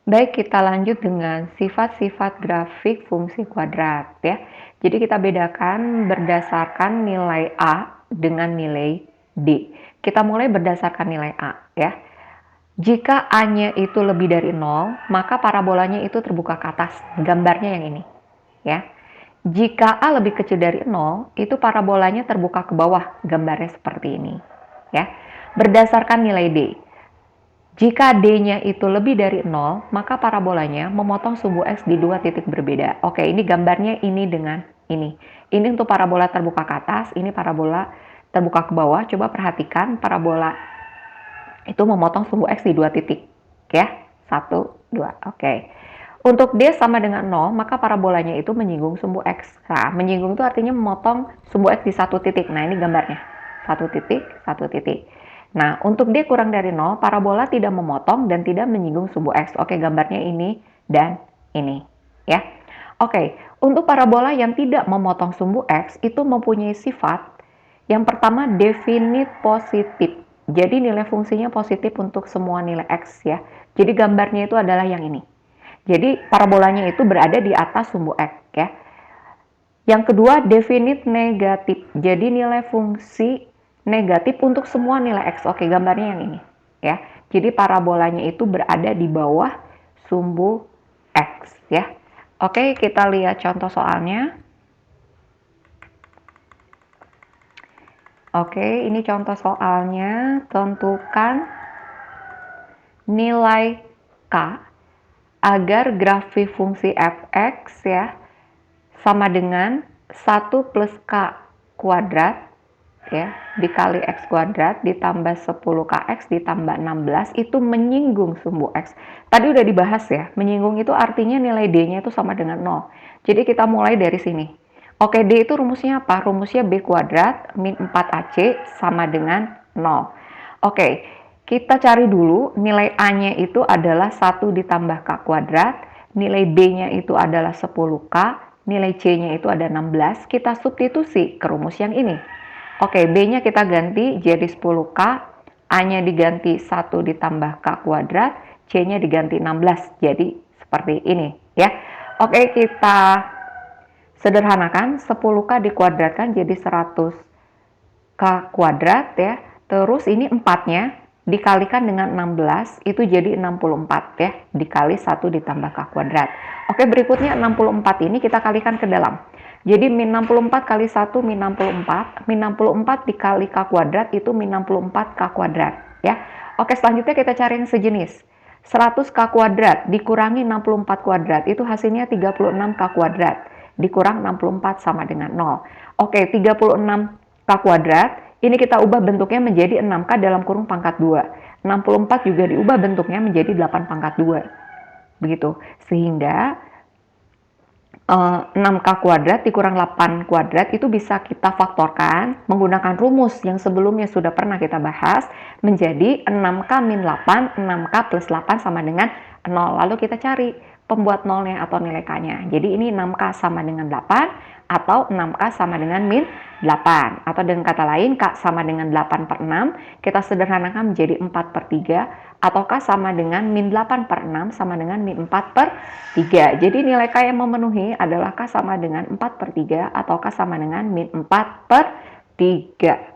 Baik, kita lanjut dengan sifat-sifat grafik fungsi kuadrat ya. Jadi kita bedakan berdasarkan nilai A dengan nilai D. Kita mulai berdasarkan nilai A ya. Jika A-nya itu lebih dari 0, maka parabolanya itu terbuka ke atas. Gambarnya yang ini ya. Jika A lebih kecil dari 0, itu parabolanya terbuka ke bawah. Gambarnya seperti ini ya. Berdasarkan nilai D. Jika D-nya itu lebih dari 0, maka parabolanya memotong sumbu X di dua titik berbeda. Oke, ini gambarnya ini dengan ini. Ini untuk parabola terbuka ke atas, ini parabola terbuka ke bawah. Coba perhatikan parabola itu memotong sumbu X di dua titik. Ya, 1, 2, oke. Untuk D sama dengan 0, maka parabolanya itu menyinggung sumbu X. Nah, menyinggung itu artinya memotong sumbu X di satu titik. Nah, ini gambarnya. Satu titik, satu titik. Nah, untuk D kurang dari 0, parabola tidak memotong dan tidak menyinggung sumbu X. Oke, gambarnya ini dan ini. Ya. Oke, untuk parabola yang tidak memotong sumbu X, itu mempunyai sifat yang pertama definite positif. Jadi nilai fungsinya positif untuk semua nilai X ya. Jadi gambarnya itu adalah yang ini. Jadi parabolanya itu berada di atas sumbu X ya. Yang kedua, definite negatif. Jadi nilai fungsi negatif untuk semua nilai X. Oke, gambarnya yang ini ya. Jadi parabolanya itu berada di bawah sumbu X ya. Oke, kita lihat contoh soalnya. Oke, ini contoh soalnya. Tentukan nilai K agar grafik fungsi f(x) ya sama dengan 1 plus K kuadrat ya dikali X kuadrat ditambah 10KX ditambah 16 itu menyinggung sumbu X. Tadi udah dibahas ya, menyinggung itu artinya nilai D-nya itu sama dengan 0. Jadi kita mulai dari sini. Oke, D itu rumusnya apa? Rumusnya B kuadrat min 4AC sama dengan 0. Oke, kita cari dulu nilai A-nya itu adalah 1 ditambah K kuadrat, nilai B-nya itu adalah 10K, nilai C-nya itu ada 16, kita substitusi ke rumus yang ini. Oke, B-nya kita ganti jadi 10K, A-nya diganti 1 ditambah K kuadrat, C-nya diganti 16, jadi seperti ini ya. Oke, kita sederhanakan, 10K dikuadratkan jadi 100K kuadrat ya. Terus ini 4-nya dikalikan dengan 16 itu jadi 64 ya, dikali 1 ditambah K kuadrat. Oke, berikutnya 64 ini kita kalikan ke dalam. Jadi min 64 kali 1 min 64, min 64 dikali K kuadrat itu min 64 K kuadrat ya. Oke, selanjutnya kita cari yang sejenis. 100K kuadrat dikurangi 64 kuadrat itu hasilnya 36K kuadrat dikurang 64 sama dengan 0. Oke, 36K kuadrat ini kita ubah bentuknya menjadi 6K dalam kurung pangkat 2. 64 juga diubah bentuknya menjadi 8 pangkat 2. Begitu. Sehingga 6K kuadrat dikurang 8 kuadrat itu bisa kita faktorkan menggunakan rumus yang sebelumnya sudah pernah kita bahas menjadi 6K min 8, 6K plus 8 sama dengan 0. Lalu kita cari pembuat nolnya atau nilai K-nya. Jadi ini 6K sama dengan 8 atau 6K sama dengan min 8. Atau dengan kata lain K sama dengan 8 per 6, kita sederhanakan menjadi 4 per 3. Atau K sama dengan min 8 per 6 sama dengan min 4 per 3. Jadi nilai K yang memenuhi adalah K sama dengan 4 per 3 atau K sama dengan min 4 per 3.